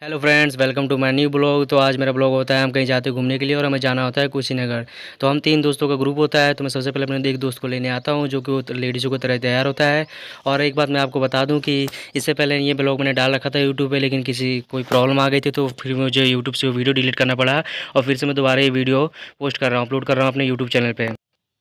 Hello friends, welcome to my new blog. तो आज मेरा ब्लॉग होता है हम कहीं जाते हैं घूमने के लिए और हमें जाना होता है कुशीनगर। तो हम 3 दोस्तों का ग्रुप होता है। तो मैं सबसे पहले अपने एक दोस्त को लेने आता हूँ जो कि वो लेडीज़ों की तरह तैयार होता है। और एक बात मैं आपको बता दूँ कि इससे पहले ये ब्लॉग मैंने डाल रखा था यूट्यूब पे, लेकिन किसी कोई प्रॉब्लम आ गई थी तो फिर मुझे यूट्यूब से वो वीडियो डिलीट करना पड़ा। और फिर से मैं दोबारा ये वीडियो पोस्ट कर रहा हूँ, अपलोड कर रहा हूँ अपने यूट्यूब चैनल पर।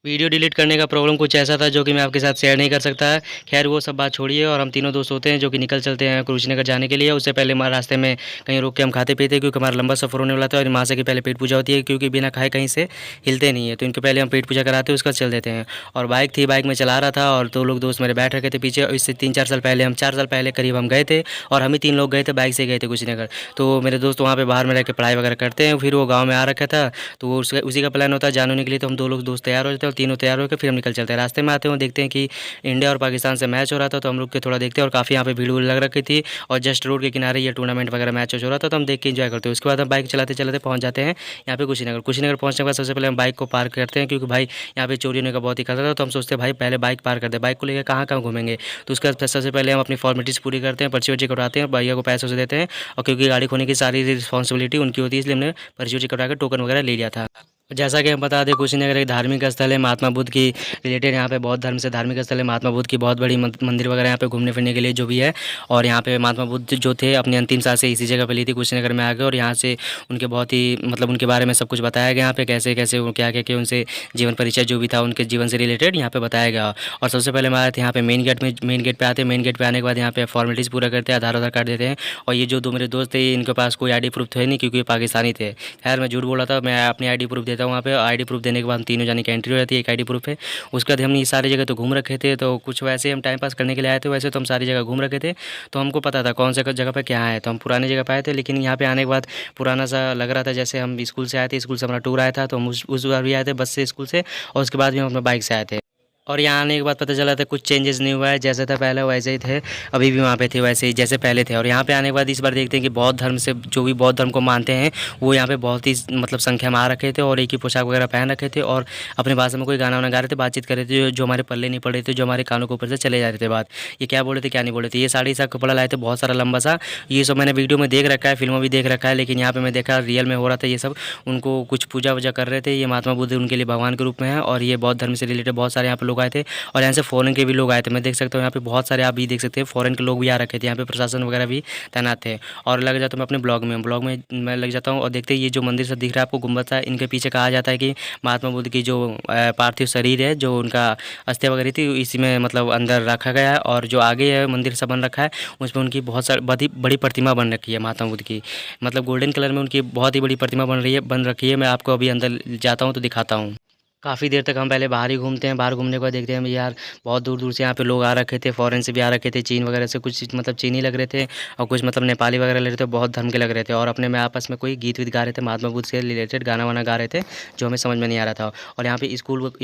वीडियो डिलीट करने का प्रॉब्लम कुछ ऐसा था जो कि मैं आपके साथ शेयर नहीं कर सकता है। खैर वो सब बात छोड़िए, और हम तीनों दोस्त होते हैं जो कि निकल चलते हैं कुशीनगर जाने के लिए। उससे पहले हमारे रास्ते में कहीं रुक के हम खाते पीते, क्योंकि हमारा लंबा सफ़र होने वाला था और माँ से की पहले पेट पूजा होती है, क्योंकि बिना खाए कहीं से हिलते नहीं है। तो इनके पहले हम पेट पूजा कराते हैं, उसका चल देते हैं। और बाइक थी, बाइक में चला रहा था और 2 लोग दोस्त मेरे बैठ रखे थे पीछे। और इससे 3-4 साल पहले, हम 4 साल पहले करीब हम गए थे, और हम ही 3 लोग गए थे, बाइक से गए थे कुशीनगर। तो मेरे दोस्त वहाँ पे बाहर में रह के पढ़ाई वगैरह करते हैं। फिर वो गाँव में आ रखा था, तो वो उसी का प्लान होता है जाने होने के लिए। तो हम 2 लोग दोस्त तैयार हो जाते हैं और तीनों तैयार होकर फिर हम निकल चलते हैं। रास्ते में आते हैं देखते हैं कि इंडिया और पाकिस्तान से मैच हो रहा था, तो हम रुक के थोड़ा देखते हैं। और काफ़ी यहाँ पे भीड़ लग रखी थी, और जस्ट रोड के किनारे ये टूर्नामेंट वगैरह मैच हो रहा था, तो हम देख के एंजॉय करते हैं। उसके बाद हम बाइक चलाते चलाते पहुँच जाते हैं यहाँ पे कुशीनगर। कुशीनगर पहुँचने के बाद सबसे पहले हम बाइक को पार्क करते हैं, क्योंकि भाई यहाँ पे चोरी होने का बहुत ही खतरा था। तो हम सोचते हैं भाई पहले बाइक पार्क कर दे, बाइक को लेकर कहाँ कहाँ घूमेंगे। तो उसके बाद सबसे पहले हम अपनी फॉर्मेलिटीज़ पूरी करते हैं, पर्ची वर्ची कटवाते हैं, भैया को पैसे उसे देते हैं। और क्योंकि गाड़ी खोने की सारी रिस्पॉन्सिबिलिटी उनकी होती है, इसलिए हमने पर्ची वर्ची कटवा कर टोकन वगैरह ले लिया था। जैसा कि हम बता दें, कुशीनगर एक धार्मिक स्थल है, महात्मा बुद्ध की रिलेटेड। यहाँ पे बौद्ध धर्म से धार्मिक स्थल है। महात्मा बुद्ध की बहुत बड़ी मंदिर वगैरह यहाँ पे घूमने फिरने के लिए जो भी है। और यहाँ पे महात्मा बुद्ध जो थे अपनी अंतिम सांस से इसी जगह पे ली थी, कुशीनगर में आके। और यहाँ से उनके बहुत ही मतलब उनके बारे में सब कुछ बताया गया यहाँ पे, कैसे कैसे वो क्या क्या उनसे जीवन परिचय जो भी था उनके जीवन से रिलेटेड यहाँ पे बताया गया। और सबसे पहले हम आए थे यहाँ पे मेन गेट पे आते हैं। मेन गेट पे आने के बाद यहाँ पे फॉर्मेलिटीज़ पूरा करते हैं, आधार कार्ड देते हैं। और ये जो 2 मेरे दोस्त थे, इनके पास कोई ID प्रूफ थे नहीं, क्योंकि ये पाकिस्तानी थे। खैर मैं झूठ बोला था, मैं अपनी ID प्रूफ देता हूँ वहाँ पे। ID प्रूफ देने के बाद हम तीनों जाने की एंट्री हो जाती है, एक ID प्रूफ है। उसके बाद हम ये सारी जगह तो घूम रखे थे, तो कुछ वैसे ही हम टाइम पास करने के लिए आए थे। वैसे तो हम सारी जगह घूम रखे थे, तो हमको पता था कौन सा जगह पे क्या है। तो हम पुरानी जगह पे आए थे, लेकिन यहाँ पे आने के बाद पुराना सा लग रहा था। जैसे हम स्कूल से आए थे, स्कूल से हमारा टूर आया था, तो हम उस बार भी आए थे बस से, स्कूल से। और उसके बाद भी हम अपने बाइक से आए थे। और यहाँ आने के बाद पता चला था कुछ चेंजेस नहीं हुआ है, जैसे था पहले वैसे ही थे। अभी भी वहाँ पे थे वैसे ही जैसे पहले थे। और यहाँ पे आने के बाद इस बार देखते हैं कि बौद्ध धर्म से जो भी बौद्ध धर्म को मानते हैं, वो यहाँ पे बहुत ही मतलब संख्या में आ रखे थे, और एक ही पोशाक वगैरह पहन रखे थे, और अपनी भाषा में कोई गाना वाना गा रहे थे, बातचीत कर रहे थे, जो हमारे पल्ले नहीं पड़ रहे थे, जो हमारे कानों के ऊपर से चले जा रहे थे बात। ये क्या बोल रहे थे क्या नहीं बोल रहे थे। ये साड़ी सा कपड़ा लाए थे बहुत सारा लंबा सा। ये सब मैंने वीडियो में देख रखा है, फिल्मों में भी देख रखा है, लेकिन यहाँ पे मैं देखा रियल में हो रहा था ये सब। उनको कुछ पूजा वूजा कर रहे थे। ये महात्मा बुद्ध उनके लिए भगवान के रूप में है। और ये बौद्ध धर्म से रिलेटेड बहुत सारे यहाँ पे लोग आए थे, और यहाँ से फ़ॉरेन के भी लोग आए थे। मैं देख सकता हूँ यहाँ पे बहुत सारे, आप भी देख सकते हैं, फ़ॉरेन के लोग भी आ रखे थे। यहाँ पे प्रशासन वगैरह भी तैनात थे। और लग जाता हूँ मैं अपने ब्लॉग में मैं लग जाता हूँ। और देखते हैं ये जो मंदिर सब दिख रहा है आपको, गुम्बद है, इनके पीछे कहा जाता है कि महात्मा बुद्ध की जो पार्थिव शरीर है, जो उनका अस्थियाँ वगैरह थी, इसी में मतलब अंदर रखा गया है। और जो आगे है मंदिर सब बन रखा है, उसमें उनकी बहुत सारी बड़ी बड़ी प्रतिमा बन रखी है महात्मा बुद्ध की। मतलब गोल्डन कलर में उनकी बहुत ही बड़ी प्रतिमा बन रखी है। मैं आपको अभी अंदर जाता हूँ तो दिखाता हूँ। काफ़ी देर तक हम पहले बाहर ही घूमते हैं। बाहर घूमने के बाद देखते हैं यार बहुत दूर दूर से यहाँ पे लोग आ रखे थे, फॉरेन से भी आ रखे थे, चीन वगैरह से। कुछ मतलब चीनी लग रहे थे, और कुछ मतलब नेपाली वगैरह लग रहे थे, बहुत धर्म के लग रहे थे। और अपने में आपस में कोई गीत वीत गा रहे थे, महात्मा बुद्ध से रिलेटेड गाना वाना गा रहे थे, जो हमें समझ में नहीं आ रहा था। और यहाँ पे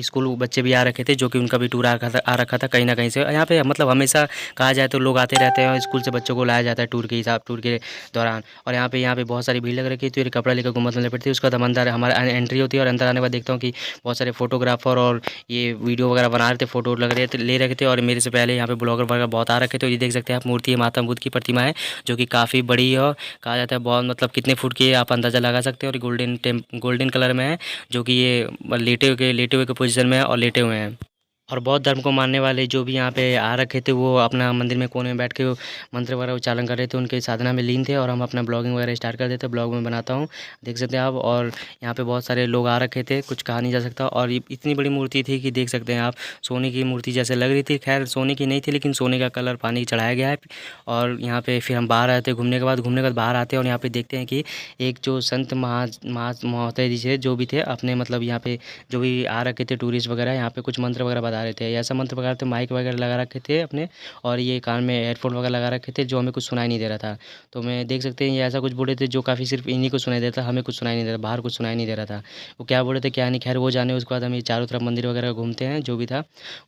स्कूल बच्चे भी आ रखे थे, जो कि उनका भी टूर आ रखा था कहीं ना कहीं से। यहाँ पे मतलब हमेशा कहा जाए तो लोग आते रहते हैं, और स्कूल से बच्चों को लाया जाता है टूर के दौरान। और यहाँ पे बहुत सारी भीड़ लग रही थी, तो ये कपड़ा लेकर घूमत में लपेटती थी। उसके बाद हम अंदर हमारा एंट्री होती है, और अंदर आने के बाद देखता हूँ कि बहुत सारे फोटोग्राफर और ये वीडियो वगैरह बना रहे थे, फोटो लग रहे थे, ले रखे थे। और मेरे से पहले यहाँ पे ब्लॉगर वगैरह बहुत आ रखे थे। तो ये देख सकते हैं आप, मूर्ति है, महात्मा बुद्ध की प्रतिमा है, जो कि काफ़ी बड़ी है। और कहा जाता है बहुत मतलब कितने फुट की है आप अंदाज़ा लगा सकते हैं। और गोल्डन कलर में है, जो कि ये लेटे हुए के पोजीशन में है, और लेटे हुए हैं। और बौद्ध धर्म को मानने वाले जो भी यहाँ पे आ रखे थे, वो अपना मंदिर में कोने में बैठ के वो मंत्र वगैरह उच्चारण कर रहे थे, उनके साधना में लीन थे। और हम अपना ब्लॉगिंग वगैरह स्टार्ट कर देते, ब्लॉग में बनाता हूँ, देख सकते हैं आप। और यहाँ पे बहुत सारे लोग आ रखे थे, कुछ कहा नहीं जा सकता। और ये इतनी बड़ी मूर्ति थी कि देख सकते हैं आप, सोने की मूर्ति जैसे लग रही थी। खैर सोने की नहीं थी, लेकिन सोने का कलर पानी चढ़ाया गया है। और यहाँ पे फिर हम बाहर आए थे घूमने के बाद बाहर आते हैं, और यहाँ पे देखते हैं कि एक जो संत महोदय जी थे, जो भी थे अपने मतलब यहाँ पे जो भी आ रखे थे टूरिस्ट वगैरह, यहाँ पे कुछ मंत्र वगैरह बता रहे थे। ऐसा मंत्र वगैरह थे, माइक वगैरह लगा रखे थे अपने, और ये कान में हेडफोन वगैरह लगा रखे थे, जो हमें कुछ सुनाई नहीं दे रहा था। तो मैं देख सकते हैं ये ऐसा कुछ बोल रहे थे जो काफ़ी सिर्फ इन्हीं को सुनाई देता, हमें कुछ सुनाई नहीं दे रहा, बाहर कुछ सुनाई नहीं दे रहा था। वो क्या बोल रहे थे क्या नहीं, खैर वो जाने। उसके बाद हम ये चारों तरफ मंदिर वगैरह घूमते हैं, जो भी था।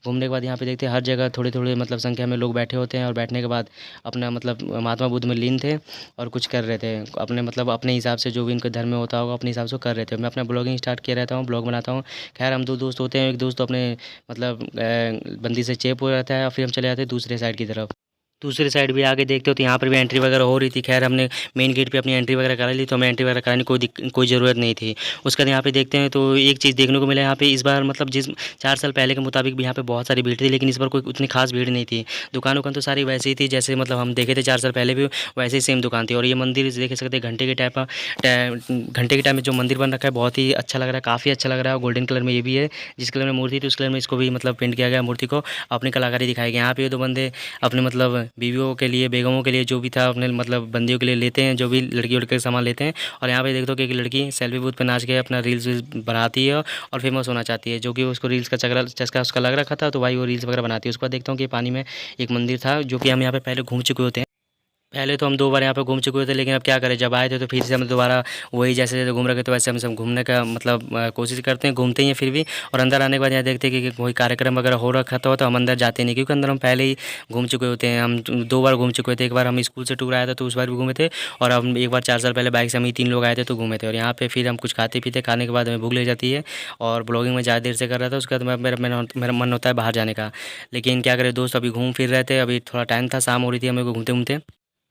घूमने के बाद यहाँ पे देखते हैं हर जगह थोड़े थोड़े मतलब संख्या में लोग बैठे होते हैं, और बैठने के बाद अपना मतलब महात्मा बुद्ध में लीन थे, और कुछ कर रहे थे अपने मतलब अपने हिसाब से, जो भी इनके धर्म में होता होगा अपने हिसाब से कर रहे थे। मैं अपना ब्लॉगिंग स्टार्ट किया रहता हूँ, ब्लॉग बनाता हूँ। खैर हम 2 दोस्त होते हैं, एक दोस्त तो अपने मतलब बंदी से चेप हो जाता है, और फिर हम चले जाते हैं दूसरे साइड की तरफ। दूसरी साइड भी आके देखते हो तो यहाँ पर भी एंट्री वगैरह हो रही थी। खैर हमने मेन गेट पे अपनी एंट्री वगैरह करा ली, तो हमें एंट्री वगैरह कराने की कोई ज़रूरत नहीं थी। उसके बाद यहाँ पे देखते हैं तो एक चीज़ देखने को मिला यहाँ पे इस बार, मतलब जिस 4 साल पहले के मुताबिक भी यहाँ पे बहुत सारी भीड़ थी, लेकिन इस बार कोई उतनी खास भीड़ नहीं थी। दुकान तो सारी वैसी ही थी जैसे मतलब हम देखे थे 4 साल पहले भी, वैसे ही सेम दुकान थी। और ये मंदिर देख सकते हैं घंटे के टाइप का, घंटे के टाइम में जो मंदिर बन रखा है बहुत ही अच्छा लग रहा है, काफ़ी अच्छा लग रहा है। और गोल्डन कलर में ये भी है, जिस कलर में मूर्ति थी उस कलर में इसको भी मतलब पेंट किया गया, मूर्ति को अपनी कलाकारी दिखाई गई। यहाँ पे ये 2 बंदे अपने मतलब बीवियों के लिए, बेगमों के लिए जो भी था अपने मतलब बंदियों के लिए लेते हैं, जो भी लड़की उड़के सामान लेते हैं। और यहाँ पे देख दो कि एक लड़की सेल्फी बूथ पे नाच के अपना रील्स वील्स बनाती है और फेमस होना चाहती है, जो कि उसको रील्स का चस्का उसका लग रखा था, तो भाई वो रील्स वगैरह बनाती है। उसके बाद देखता हूँ कि पानी में एक मंदिर था जो कि हम यहाँ पे पहले घूम चुके होते हैं। पहले तो हम 2 बार यहाँ पे घूम चुके हुए थे, लेकिन अब क्या करें, जब आए थे तो फिर से हम दोबारा वही जैसे-जैसे घूम रहे थे तो वैसे हम सब घूमने का मतलब कोशिश करते हैं, घूमते ही हैं फिर भी। और अंदर आने के बाद यहाँ देखते हैं कि कोई कार्यक्रम वगैरह हो रखा था तो हम अंदर जाते नहीं, क्योंकि अंदर हम पहले ही घूम चुके होते हैं। हम 2 बार घूम चुके थे। एक बार हम स्कूल से टूर आया था तो उस बार भी घूमे थे, और हम एक बार 4 साल पहले बाइक से हम ही 3 लोग आए थे तो घूमे थे। और यहाँ पे फिर हम कुछ खाते-पीते, खाने के बाद हमें भूख लग जाती है और ब्लॉगिंग में ज़्यादा देर से कर रहा था। उसके बाद मेरा मन होता है बाहर जाने का, लेकिन क्या करें दोस्त, अभी घूम फिर रहे थे, अभी थोड़ा टाइम था, शाम हो रही थी हमें को घूमते-घूमते।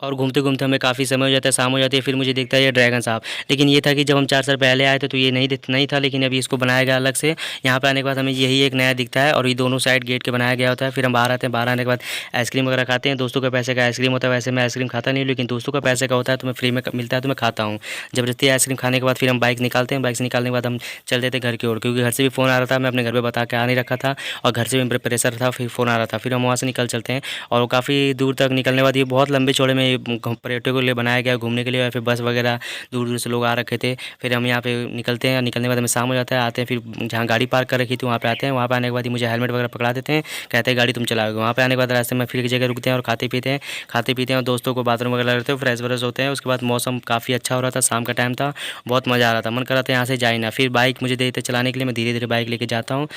और घूमते-घूमते हमें काफ़ी समय हो जाता है, शाम हो जाती है, फिर मुझे दिखता है ये ड्रैगन साहब। लेकिन ये था कि जब हम 4 साल पहले आए थे तो ये नहीं था, लेकिन अभी इसको बनाया गया अलग से। यहाँ पे आने के बाद हमें यही एक नया दिखता है और ये दोनों साइड गेट के बनाया गया होता है। फिर हम बाहर आते हैं, बाहर आने के बाद आइसक्रीम वगैरह खाते हैं। दोस्तों के पैसे का आइसक्रीम होता है, वैसे मैं आइसक्रीम खाता नहीं हूँ, लेकिन दोस्तों का पैसे का होता है तो मैं फ्री में मिलता है तो मैं खाता हूँ। ज़बरदस्ती आइसक्रीम खाने के बाद फिर हम बाइक निकालते हैं, बाइक से निकालने के बाद हम चल देते हैं घर की ओर, क्योंकि घर से भी फ़ोन आ रहा था, मैं अपने घर पे बता के आ नहीं रखा था और घर से भी प्रेशर था, फिर फ़ोन आ रहा था। फिर हम वहाँ से निकल चलते हैं और काफ़ी दूर तक निकलने के बाद ये बहुत लंबे चौड़े में पर्यटकों के लिए बनाया गया घूमने के लिए, या फिर बस वगैरह दूर-दूर से लोग आ रखे थे। फिर हम यहाँ पे निकलते हैं, निकलने के बाद हमें शाम हो जाता है, आते हैं फिर जहाँ गाड़ी पार्क कर रखी थी वहाँ पे आते हैं। वहाँ पे आने के बाद ही मुझे हेलमेट वगैरह पकड़ा देते हैं, कहते हैं गाड़ी तुम चलाओगे। वहाँ पे आने के बाद रास्ते में फिर एक जगह रुकते हैं और खाते पीते हैं और दोस्तों को बाथरूम वगैरह रहते हैं, फ्रेश व्रेश होते हैं। उसके बाद मौसम काफ़ी अच्छा हो रहा था, शाम का टाइम था, बहुत मज़ा आ रहा था, मन कर रहा था यहाँ से जाए ना। फिर बाइक मुझे दे थे चलाने के लिए, मैं धीरे-धीरे बाइक लेके जाता हूँ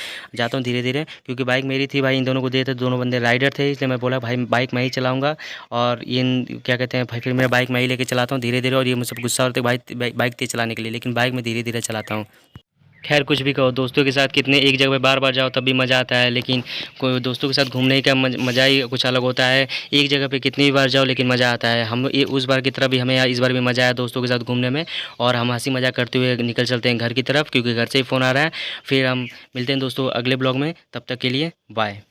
धीरे-धीरे, क्योंकि बाइक मेरी थी भाई, इन दोनों को दिए थे, दोनों बंदे राइडर थे, इसलिए मैं बोला भाई बाइक मैं ही चलाऊँगा। और ये क्या कहते हैं भाई, फिर मैं बाइक मैं ही लेके चलाता हूँ धीरे-धीरे, और ये मुझसे गुस्सा होते हैं बाइक तेज़ चलाने के लिए, लेकिन बाइक मैं धीरे-धीरे चलाता हूँ। खैर कुछ भी कहो, दोस्तों के साथ कितने एक जगह पे बार-बार जाओ तब भी मज़ा आता है, लेकिन कोई दोस्तों के साथ घूमने का मज़ा ही कुछ अलग होता है। एक जगह पे कितनी भी बार जाओ लेकिन मज़ा आता है। हम ये उस बार की तरह भी हमें इस बार भी मज़ा आया दोस्तों के साथ घूमने में, और हम हँसी मज़ाक करते हुए निकल चलते हैं घर की तरफ, क्योंकि घर से ही फ़ोन आ रहा है। फिर हम मिलते हैं दोस्तों अगले ब्लॉग में, तब तक के लिए बाय।